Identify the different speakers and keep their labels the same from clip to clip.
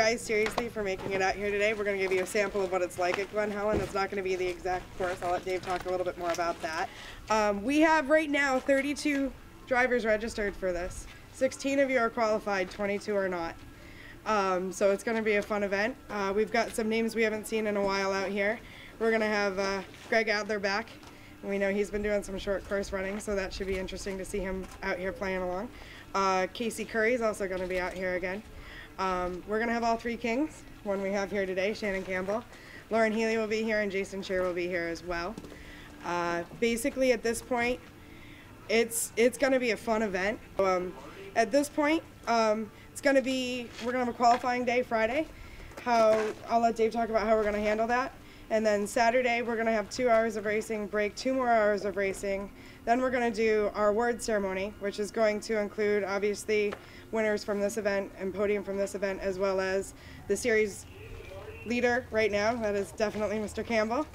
Speaker 1: guys seriously for making it out here today. We're going to give you a sample of what it's like at Glen Helen. It's not going to be the exact course. I'll let Dave talk a little bit more about that. We have right now 32 drivers registered for this. 16 of you are qualified, 22 are not. So it's going to be a fun event. We've got some names we haven't seen in a while out here. We're going to have Greg Adler back. We know he's been doing some short course running, so that should be interesting to see him out here playing along. Casey Curry's also going to be out here again. We're going to have all three kings, one we have here today, Shannon Campbell. Lauren Healy will be here, and Jason Shear will be here as well. Basically, at this point, it's going to be a fun event. At this point, it's going to be, we're going to have a qualifying day Friday. I'll let Dave talk about how we're going to handle that. And then Saturday, we're going to have 2 hours of racing, break 2 more hours of racing. Then we're going to do our award ceremony, which is going to include, obviously, winners from this event and podium from this event, as well as the series leader right now. That is definitely Mr. Campbell.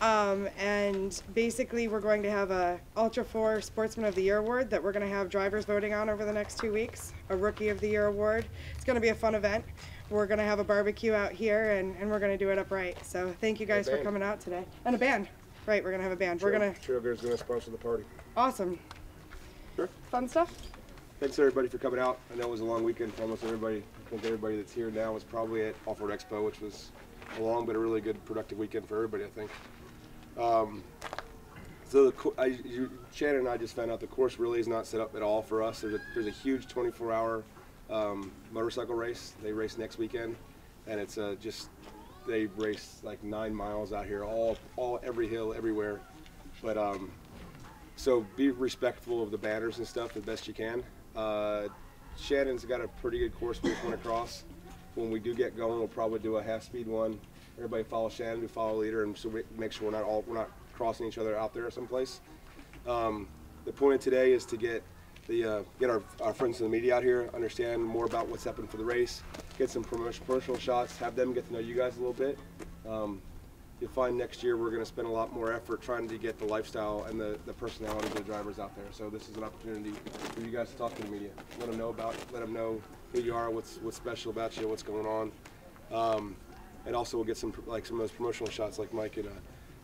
Speaker 1: And basically, we're going to have a Ultra4 Sportsman of the Year award that we're going to have drivers voting on over the next 2 weeks, a Rookie of the Year award. It's going to be a fun event. We're going to have a barbecue out here, and we're going to do it upright. So thank you guys for coming out today. And a band. Right, we're going to have a band. We're going to...
Speaker 2: Trailgate's going to sponsor the party.
Speaker 1: Awesome.
Speaker 2: Sure.
Speaker 1: Fun stuff.
Speaker 2: Thanks everybody for coming out. I know it was a long weekend for almost everybody. I think everybody that's here now was probably at Off-Road Expo, which was a long but a really good, productive weekend for everybody, I think. Shannon and I just found out the course really is not set up at all for us. There's a huge 24-hour motorcycle race. They race next weekend, and it's they race like 9 miles out here, every hill, everywhere. But so be respectful of the banners and stuff the best you can. Shannon's got a pretty good course we went across. When we do get going, we'll probably do a half-speed one. Everybody follow Shannon, we follow leader, and so we make sure we're not crossing each other out there someplace. The point of today is to get our friends in the media out here, understand more about what's happened for the race, get some promotional shots, have them get to know you guys a little bit. You'll find next year we're going to spend a lot more effort trying to get the lifestyle and the personality of the drivers out there. So this is an opportunity for you guys to talk to the media, let them know who you are, what's special about you, what's going on, and also we'll get some of those promotional shots like Mike and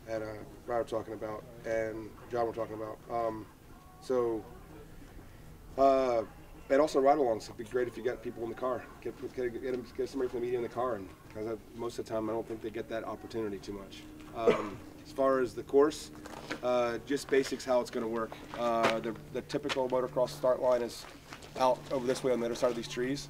Speaker 2: Ryan were talking about and John were talking about. And also ride-alongs. It'd be great if you got people in the car. Get somebody from the media in the car, and because most of the time I don't think they get that opportunity too much. As far as the course, just basics how it's going to work. The typical motocross start line is out over this way on the other side of these trees.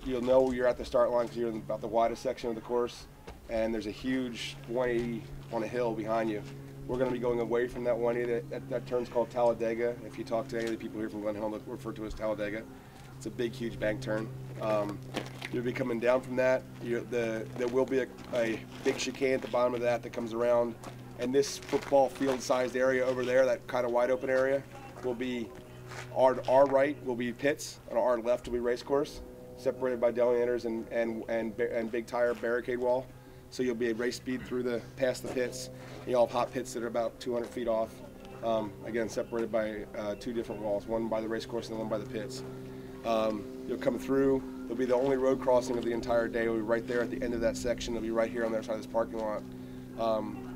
Speaker 2: You'll know you're at the start line because you're in about the widest section of the course, and there's a huge 180 on a hill behind you. We're going to be going away from that 180. That turn's called Talladega. If you talk to any of the people here from Glen Helen, they'll refer to it as Talladega. It's a big, huge bank turn. You'll be coming down from that. There will be a big chicane at the bottom of that comes around. And this football field-sized area over there, that kind of wide open area, will be our right will be pits, and our left will be race course, separated by delineators and big tire barricade wall. So you'll be at race speed past the pits. You'll have hot pits that are about 200 feet off. Again, separated by 2 different walls, one by the race course and one by the pits. You'll come through. It'll be the only road crossing of the entire day. It'll be right there at the end of that section. It'll be right here on the other side of this parking lot.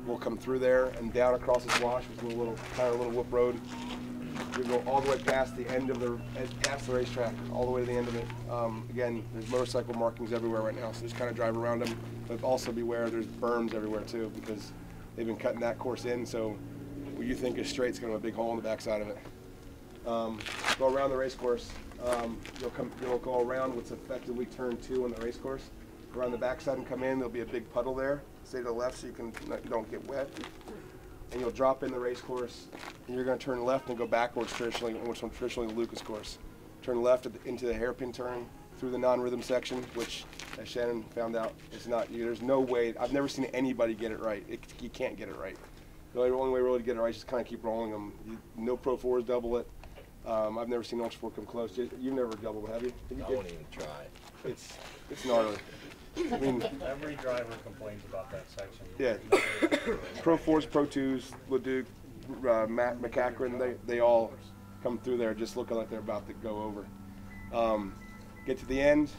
Speaker 2: We'll come through there and down across this wash, which is a little whoop road. You'll go all the way past the end of past the racetrack, all the way to the end of it. Again, there's motorcycle markings everywhere right now, so just kind of drive around them. But also beware, there's berms everywhere too, because they've been cutting that course in, so what you think is straight is going to have a big hole in the backside of it. Go around the race course. You'll go around what's effectively turn 2 on the race course. Go around the backside and come in. There'll be a big puddle there. Stay to the left so you don't get wet. And you'll drop in the race course, and you're going to turn left and go backwards traditionally, which is traditionally the Lucas course. Turn left into the hairpin turn through the non-rhythm section, which, as Shannon found out, is not you. There's no way. I've never seen anybody get it right. You can't get it right. The only way really to get it right is just kind of keep rolling them. No Pro 4s double it. I've never seen Ultra 4 come close. You've never doubled, have you?
Speaker 3: I won't even try.
Speaker 2: It's gnarly. I mean,
Speaker 4: every driver complains about that section.
Speaker 2: Yeah. Pro 4s, Pro 2s, Leduc, Matt McCachran, they all come through there just looking like they're about to go over. Get to the end,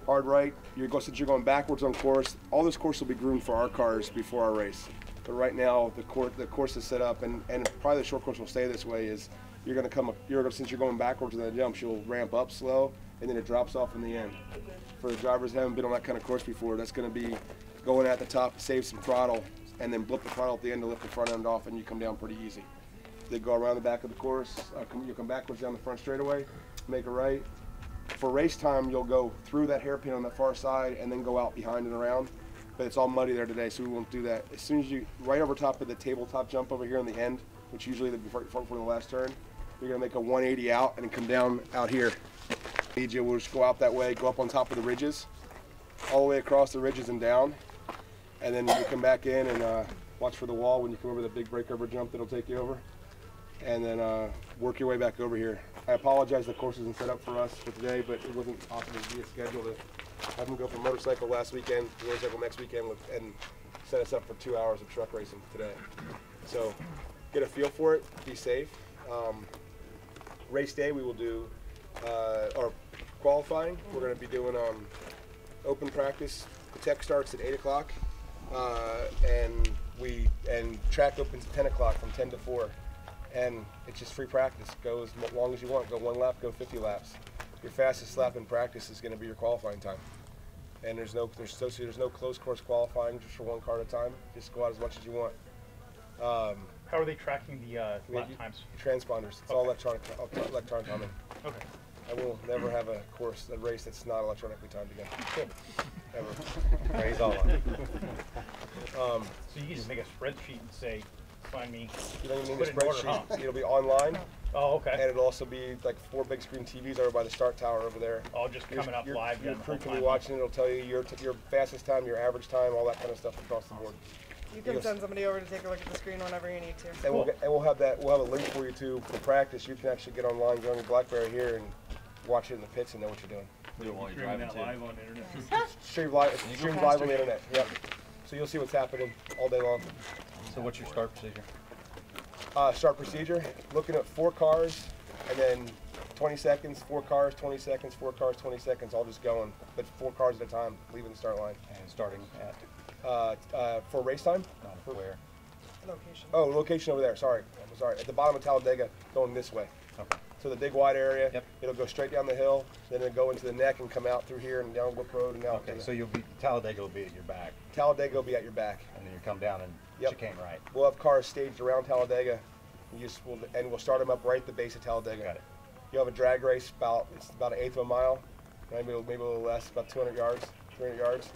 Speaker 2: hard right. Since you're going backwards on course, all this course will be groomed for our cars before our race. But right now, the course is set up, and probably the short course will stay this way. Is you're going to since you're going backwards in the jumps, you'll ramp up slow, and then it drops off in the end. For the drivers who haven't been on that kind of course before, that's going to be going at the top, save some throttle, and then blip the throttle at the end to lift the front end off, and you come down pretty easy. They go around the back of the course. You'll come backwards down the front straightaway, make a right. For race time, you'll go through that hairpin on the far side and then go out behind and around. But it's all muddy there today, so we won't do that. As soon as you, right over top of the tabletop jump over here in the end, which usually before the last turn, you're gonna make a 180 out and then come down out here. We'll just go out that way, go up on top of the ridges, all the way across the ridges and down. And then you come back in and watch for the wall when you come over the big breakover jump that'll take you over. And then work your way back over here. I apologize the course isn't set up for us for today, but it wasn't possible to be a schedule to have them go from motorcycle last weekend to motorcycle next weekend and set us up for 2 hours of truck racing today. So get a feel for it, be safe. Race day we will do, or qualifying, we're going to be doing open practice. The tech starts at 8 o'clock and track opens at 10 o'clock from 10 to 4. And it's just free practice. Go as long as you want. Go 1 lap, go 50 laps. Your fastest lap in practice is going to be your qualifying time. And there's no close course qualifying just for one car at a time. Just go out as much as you want.
Speaker 3: How are they tracking the lap times?
Speaker 2: Transponders. It's all electronic timing.
Speaker 3: Okay.
Speaker 2: I will never have a race that's not electronically timed again. Ever.
Speaker 4: Praise Allah.
Speaker 3: So you can just make a spreadsheet and say, find me.
Speaker 2: You don't even need a
Speaker 3: Put it in order,
Speaker 2: spreadsheet.
Speaker 3: huh?
Speaker 2: It'll be online.
Speaker 3: Oh, okay.
Speaker 2: And it'll also be like 4 big screen TVs over by the start tower over there.
Speaker 3: Oh, just coming up live.
Speaker 2: Your
Speaker 3: the
Speaker 2: crew
Speaker 3: whole
Speaker 2: can be
Speaker 3: time.
Speaker 2: watching it. It'll tell you your fastest time, your average time, all that kind of stuff across the board.
Speaker 1: You can send somebody over to take a look at the screen whenever you need to.
Speaker 2: And we'll have a link for you too for practice. You can actually get online, go on your BlackBerry here, and watch it in the pits and know what you're doing.
Speaker 5: Do it while you're
Speaker 3: Streaming
Speaker 5: driving
Speaker 3: that
Speaker 5: too.
Speaker 3: live on the internet.
Speaker 2: Stream live on the internet. Yep. So you'll see what's happening all day long.
Speaker 4: So what's your start procedure?
Speaker 2: Start procedure, looking at 4 cars, and then 20 seconds, 4 cars, 20 seconds, 4 cars, 20 seconds, all just going, but 4 cars at a time, leaving the start line.
Speaker 4: And starting at?
Speaker 2: For race time?
Speaker 4: For where?
Speaker 1: Location.
Speaker 2: Oh, location over there, sorry. At the bottom of Talladega, going this way.
Speaker 4: Okay.
Speaker 2: So the big wide area,
Speaker 4: Yep.
Speaker 2: It'll go straight down the hill, then it'll go into the neck and come out through here and down Brook Road and out.
Speaker 4: Okay, so Talladega will be at your back,
Speaker 2: Talladega will be at your back.
Speaker 4: and then you come down and
Speaker 2: Yep.
Speaker 4: chicane right.
Speaker 2: We'll have cars staged around Talladega, and we'll start them up right at the base of Talladega.
Speaker 4: Got it.
Speaker 2: You'll have a drag race it's about 1/8 of a mile, maybe a little less, about 200 yards, 300 yards.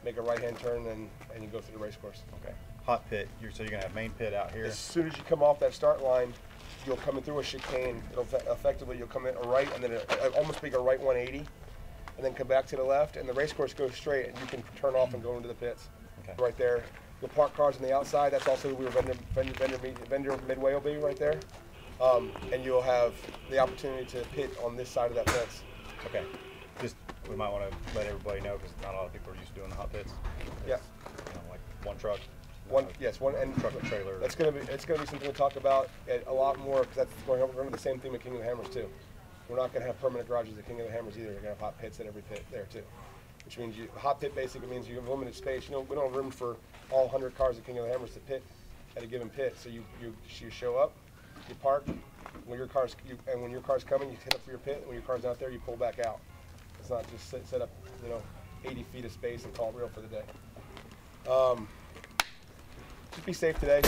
Speaker 2: Make a right-hand turn and you go through the race course.
Speaker 4: Okay. Hot pit. So you're gonna have main pit out here.
Speaker 2: As soon as you come off that start line, you'll come in through a chicane. Effectively, you'll come in a right and then almost make a right 180, and then come back to the left, and the race course goes straight, and you can turn off and go into the pits.
Speaker 4: Okay.
Speaker 2: Right there. You'll park cars on the outside. That's also where vendor midway will be right there. And you'll have the opportunity to pit on this side of that fence.
Speaker 4: Okay. We might want to let everybody know because not a lot of people are used to doing the hot pits.
Speaker 2: Yeah.
Speaker 4: Like one truck.
Speaker 2: One and
Speaker 4: truck and trailer.
Speaker 2: It's gonna be something to talk about a lot more because that's going to the same thing at King of the Hammers too. We're not gonna have permanent garages at King of the Hammers either. We're gonna have hot pits at every pit there too, which means hot pit basically means you have limited space. We don't have room for all 100 cars at King of the Hammers to pit at a given pit. So you show up, you park. When your car's coming, you hit up for your pit. When your car's out there, you pull back out. It's not just set up 80 feet of space and call it real for the day. Just be safe today.